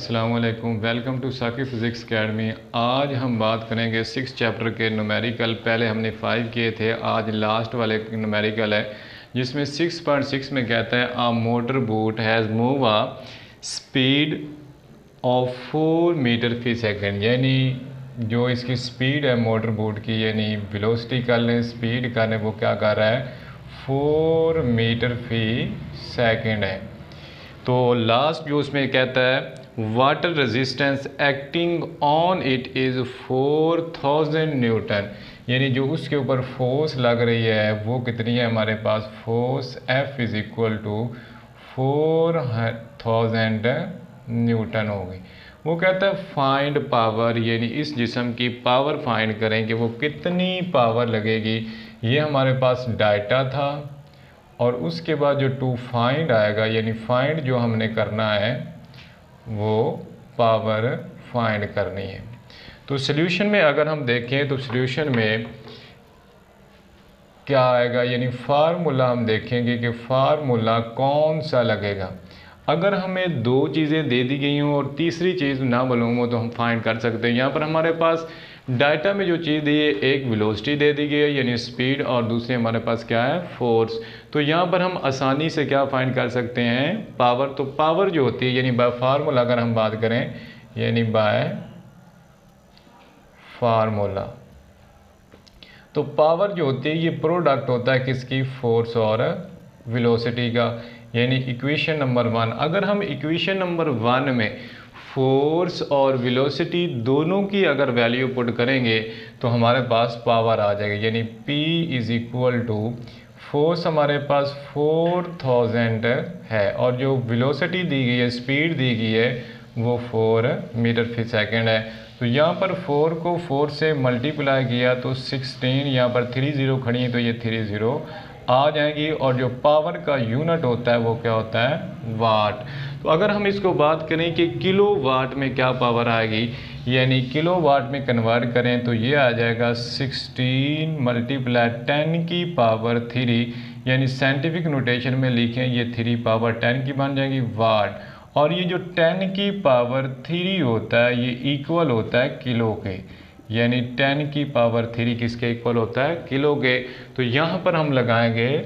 अस्सलाम वालेकुम, welcome to साकी फ़िज़िक्स अकेडमी। आज हम बात करेंगे 6 चैप्टर के न्यूमेरिकल। पहले हमने 5 किए थे, आज लास्ट वाले न्यूमेरिकल है जिसमें 6.6 में कहता है a motor boat has move a speed of 4 metre per second. यानी जो इसकी स्पीड है मोटर बोट की, यानी वेलोसिटी कर लें, स्पीड कर लें, वो क्या कर रहा है 4 मीटर फी सेकेंड है। तो लास्ट जो उसमें कहता है water resistance acting on it is 4000 Newton. यानी जो उसके ऊपर फोर्स लग रही है वो कितनी है हमारे पास, force F is equal to 4000 newton होगी। वो कहता है फाइंड पावर, यानी इस जिस्म की पावर फाइंड करें कि वो कितनी पावर लगेगी। ये हमारे पास डाटा था और उसके बाद जो टू फाइंड आएगा, यानी फाइंड जो हमने करना है वो पावर फाइंड करनी है। तो सॉल्यूशन में अगर हम देखें तो सॉल्यूशन में क्या आएगा, यानी फार्मूला हम देखेंगे कि फार्मूला कौन सा लगेगा। अगर हमें दो चीज़ें दे दी गई हों और तीसरी चीज़ ना मालूम हो तो हम फाइंड कर सकते हैं। यहाँ पर हमारे पास डाटा में जो चीज़ दी है, एक वेलोसिटी दे दी गई है यानी स्पीड, और दूसरी हमारे पास क्या है, फोर्स। तो यहाँ पर हम आसानी से क्या फाइंड कर सकते हैं, पावर। तो पावर जो होती है यानी बाय फार्मूला अगर हम बात करें, यानी बाय फार्मूला, तो पावर जो होती है ये प्रोडक्ट होता है किसकी, फोर्स और वेलोसिटी का। यानी इक्वेशन नंबर 1, अगर हम इक्वेशन नंबर 1 में फोर्स और वेलोसिटी दोनों की अगर वैल्यू पुट करेंगे तो हमारे पास पावर आ जाएगी। यानी P is equal to force हमारे पास 4000 है और जो वेलोसिटी दी गई है, स्पीड दी गई है, वो 4 मीटर फी सेकेंड है। तो यहाँ पर 4 को 4 से मल्टीप्लाई किया तो 16, यहाँ पर 30 खड़ी है तो ये 30 आ जाएंगी। और जो पावर का यूनिट होता है वो क्या होता है, वाट। तो अगर हम इसको बात करें कि किलो वाट में क्या पावर आएगी, यानी किलो वाट में कन्वर्ट करें तो ये आ जाएगा 16 मल्टीप्लाई 10 की पावर 3, यानी साइंटिफिक नोटेशन में लिखें ये 3 पावर 10 की बन जाएगी वाट। और ये जो 10 की पावर 3 होता है ये इक्वल होता है किलो के, यानी 10 की पावर 3 किसके इक्वल होता है, किलो के। तो यहाँ पर हम लगाएंगे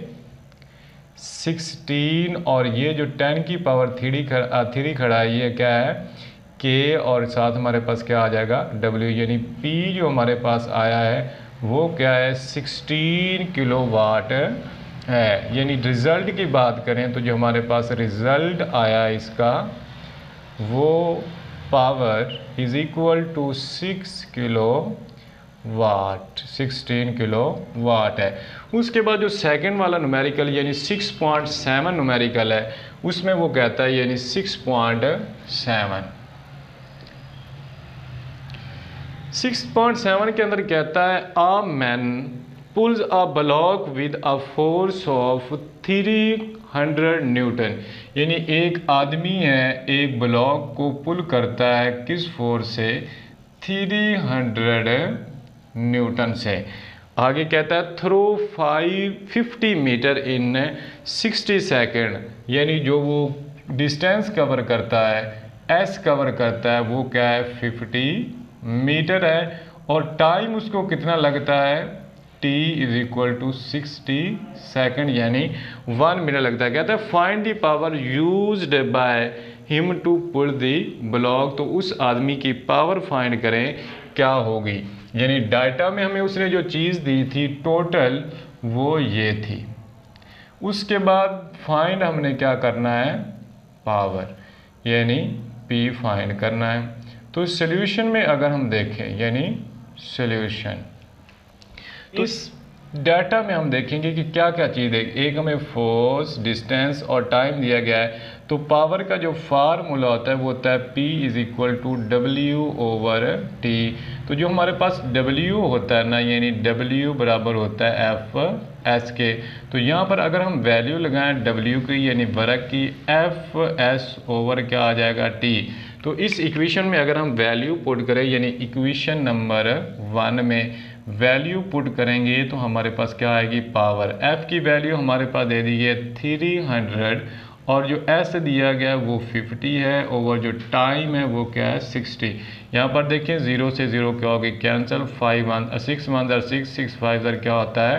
16 और ये जो 10 की पावर 3 खड़ा है ये क्या है, के, और साथ हमारे पास क्या आ जाएगा, W। यानी P जो हमारे पास आया है वो क्या है, 16 किलो वाट है। यानी रिज़ल्ट की बात करें तो जो हमारे पास रिज़ल्ट आया इसका वो power is equal to 6 kilowatt, 16 kilowatt है। उसके बाद जो सेकंड वाला न्यूमेरिकल यानी 6.7 न्यूमेरिकल है उसमें वो कहता है, यानी 6.7 के अंदर कहता है आ man pools a block with a force of 300 Newton. यानी एक आदमी है एक ब्लॉक को पुल करता है किस फोर्स से, 300 न्यूटन से। आगे कहता है थ्रो 550 मीटर इन 60 सेकेंड। यानी जो वो डिस्टेंस कवर करता है, S कवर करता है, वो क्या है 50 मीटर है। और टाइम उसको कितना लगता है, T is equal to 60 second, यानी 1 मिनट लगता है। कहता है find the power used by him to pull the block. तो उस आदमी की पावर फाइंड करें क्या होगी। यानी डाटा में हमें उसने जो चीज़ दी थी टोटल वो ये थी। उसके बाद फाइंड हमने क्या करना है, पावर, यानी P फाइंड करना है। तो सॉल्यूशन में अगर हम देखें, यानी सॉल्यूशन, तो इस डाटा में हम देखेंगे कि क्या क्या चीज़ है। एक हमें फोर्स, डिस्टेंस और टाइम दिया गया है। तो पावर का जो फार्मूला होता है वो होता है P is equal to W over T। तो जो हमारे पास W होता है ना, यानी W बराबर होता है F S के। तो यहाँ पर अगर हम वैल्यू लगाएं W की यानी वर्क की, F S ओवर क्या आ जाएगा T। तो इस इक्वेशन में अगर हम वैल्यू पुट करें, यानी इक्वेशन नंबर 1 में वैल्यू पुट करेंगे तो हमारे पास क्या आएगी, पावर। F की वैल्यू हमारे पास दे दी है 300 और जो एस दिया गया है वो 50 है, ओवर जो टाइम है वो क्या है 60। यहाँ पर देखें 0 से 0 क्या होगी कैंसिल, 6 मंथ और 6 5 क्या होता है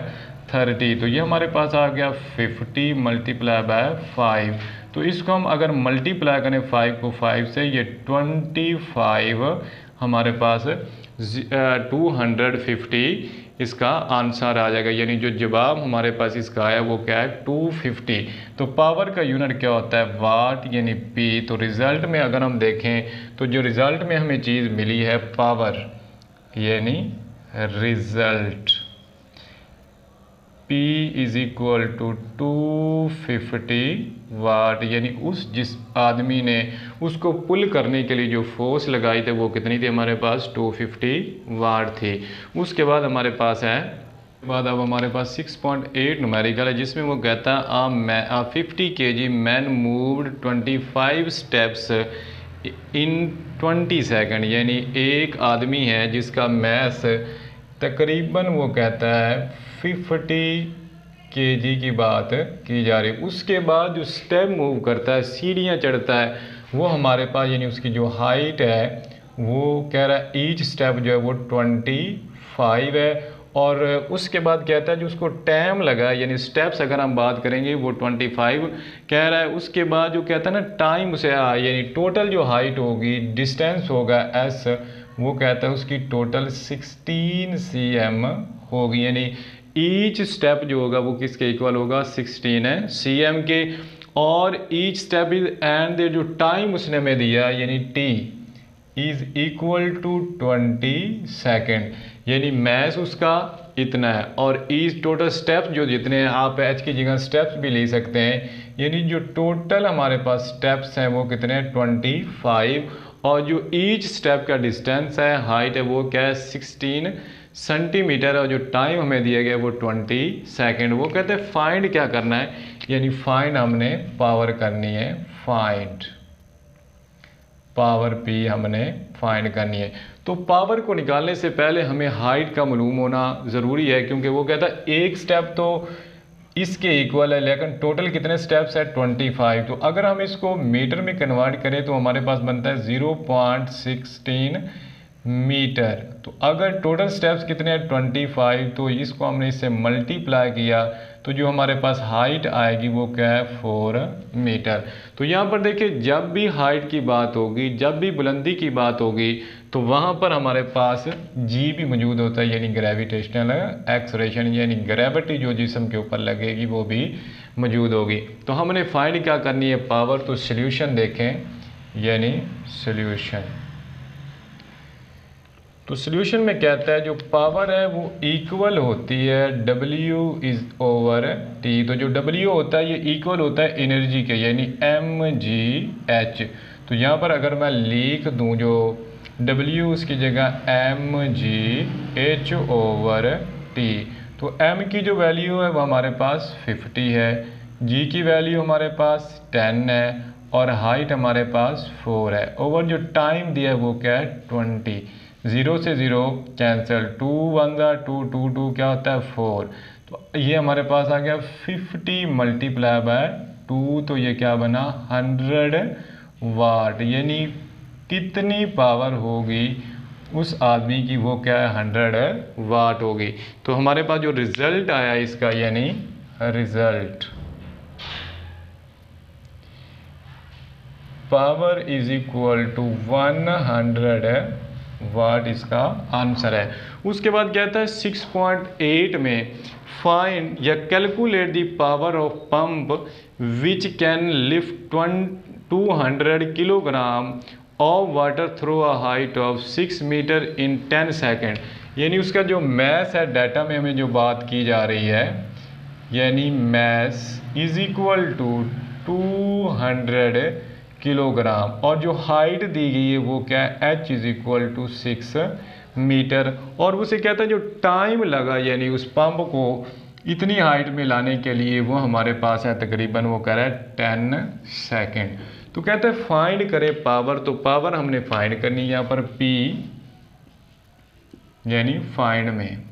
30। तो ये हमारे पास आ गया 50 मल्टीप्लाई बाय 5। तो इसको हम अगर मल्टीप्लाई करें 5 को 5 से, ये 25 हमारे पास 250 इसका आंसर आ जाएगा, यानी जो जवाब हमारे पास इसका आया वो क्या है 250। तो पावर का यूनिट क्या होता है वाट यानी पी। तो रिज़ल्ट में अगर हम देखें तो जो रिज़ल्ट में हमें चीज़ मिली है पावर यानी result P is equal to 250 watt, यानी उस आदमी ने उसको पुल करने के लिए जो फोर्स लगाई थे वो कितनी थी हमारे पास 250 वाट थी। उसके बाद हमारे पास है अब हमारे पास 6.8 न्यूमेरिकल है, जिसमें वो कहता है 50 kg man moved 25 steps in 20 second, यानी एक आदमी है जिसका मैस तकरीबन वो कहता है 50 kg की बात की जा रही है। उसके बाद जो स्टेप मूव करता है, सीढ़ियाँ चढ़ता है, वो हमारे पास यानी उसकी जो हाइट है वो कह रहा है ईच स्टेप जो है वो 25 है। और उसके बाद कहता है जो उसको टाइम लगा यानी स्टेप्स अगर हम बात करेंगे वो 25 कह रहा है। उसके बाद जो कहता है ना टाइम उसे यानी टोटल जो हाइट होगी डिस्टेंस होगा एस, वो कहता है उसकी टोटल 16 cm होगी, यानी ईच स्टेप जो होगा वो किसके इक्वल होगा 16 cm के। और ईच स्टेप इज एंड जो टाइम उसने हमें दिया यानी t is equal to 20 second, यानी मैस उसका इतना है। और ईच टोटल स्टेप्स जो जितने हैं, आप एच की जगह स्टेप्स भी ले सकते हैं, यानी जो टोटल हमारे पास स्टेप्स हैं वो कितने हैं 25। और जो ईच स्टेप का डिस्टेंस है हाइट है वो क्या है 16 सेंटीमीटर, और जो टाइम हमें दिया गया है वो 20 सेकेंड। वो कहते हैं फाइंड क्या करना है, यानी फाइंड हमने पावर करनी है, फाइंड पावर पी हमने फाइंड करनी है। तो पावर को निकालने से पहले हमें हाइट का मालूम होना ज़रूरी है, क्योंकि वो कहता है एक स्टेप तो इसके इक्वल है लेकिन टोटल कितने स्टेप्स है 25। तो अगर हम इसको मीटर में कन्वर्ट करें तो हमारे पास बनता है 0.16 मीटर। तो अगर टोटल स्टेप्स कितने हैं 25, तो इसको हमने इससे मल्टीप्लाई किया तो जो हमारे पास हाइट आएगी वो क्या है 4 मीटर। तो यहाँ पर देखिए जब भी हाइट की बात होगी, जब भी बुलंदी की बात होगी, तो वहाँ पर हमारे पास जी भी मौजूद होता है, यानी ग्रेविटेशनल एक्सलेरेशन, यानी ग्रेविटी जो जिस्म के ऊपर लगेगी वो भी मौजूद होगी। तो हमने फाइंड क्या करनी है पावर, तो सोल्यूशन देखें, यानी सोल्यूशन। तो सोल्यूशन में कहता है जो पावर है वो इक्वल होती है W इज ओवर T। तो जो W होता है ये इक्वल होता है एनर्जी के, यानी mgh। तो यहाँ पर अगर मैं लिख दूँ जो W उसकी जगह mgh ओवर T, तो m की जो वैल्यू है वो हमारे पास 50 है, g की वैल्यू हमारे पास 10 है, और हाइट हमारे पास 4 है, ओवर जो टाइम दिया है वो क्या है 20। 0 से 0 कैंसिल, 2 1 2 2 2 क्या होता है 4। तो ये हमारे पास आ गया 50 मल्टीप्लाई बाय 2, तो ये क्या बना 100 वाट, यानी कितनी पावर होगी उस आदमी की वो क्या है 100 वाट होगी। तो हमारे पास जो रिजल्ट आया इसका, यानी result power is equal to 100 watt इसका आंसर है। उसके बाद कहता है 6.8 में फाइंड या calculate the power of pump which can lift 200 kilogram of water through a height of 6 metre in 10 second. यानी उसका जो मैस है डाटा में हमें जो बात की जा रही है, यानी mass is equal to 200 kilogram, और जो हाइट दी गई है वो क्या है h is equal to 6 metre. और उसे कहता है जो टाइम लगा यानी उस पंप को इतनी हाइट में लाने के लिए वो हमारे पास है तकरीबन वो कह रहा है 10 सेकेंड। तो कहते हैं फाइंड करें पावर, तो पावर हमने फाइंड करनी है यहाँ पर P यानी फाइंड में।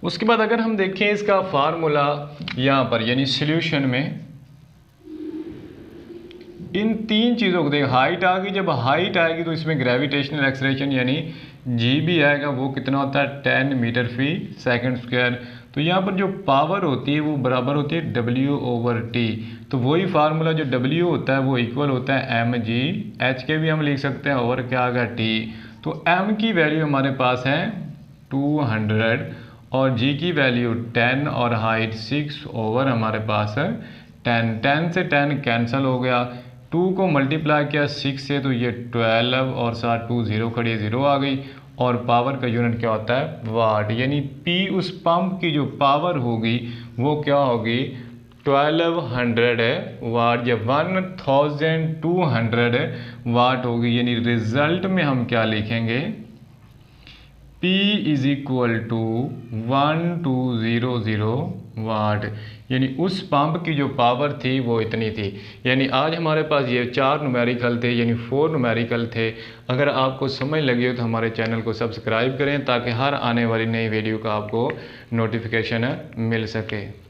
उसके बाद अगर हम देखें इसका फार्मूला यहाँ पर यानी सॉल्यूशन में, इन तीन चीज़ों को देख, हाइट आ गई, जब हाइट आएगी तो इसमें ग्रेविटेशनल एक्सलेरेशन यानी जी भी आएगा, वो कितना होता है 10 मीटर फी सेकंड स्क्वायर। तो यहाँ पर जो पावर होती है वो बराबर होती है W/T। तो वही फार्मूला जो W होता है वो इक्वल होता है mg, h के भी हम लिख सकते हैं, और क्या आएगा T। तो m की वैल्यू हमारे पास है 200 और g की वैल्यू 10 और हाइट 6 ओवर हमारे पास है 10। 10 से 10 कैंसिल हो गया, 2 को मल्टीप्लाई किया 6 से तो ये 12 और साथ 2 0 खड़ी 0 आ गई। और पावर का यूनिट क्या होता है वाट, यानी P उस पंप की जो पावर होगी वो क्या होगी 1200 वाट या 1200 वाट होगी। यानी रिजल्ट में हम क्या लिखेंगे P इज इक्वल टू 1200 वाट, यानी उस पंप की जो पावर थी वो इतनी थी। यानी आज हमारे पास ये 4 न्यूमेरिकल थे, यानी 4 न्यूमेरिकल थे। अगर आपको समझ लगी हो तो हमारे चैनल को सब्सक्राइब करें ताकि हर आने वाली नई वीडियो का आपको नोटिफिकेशन मिल सके।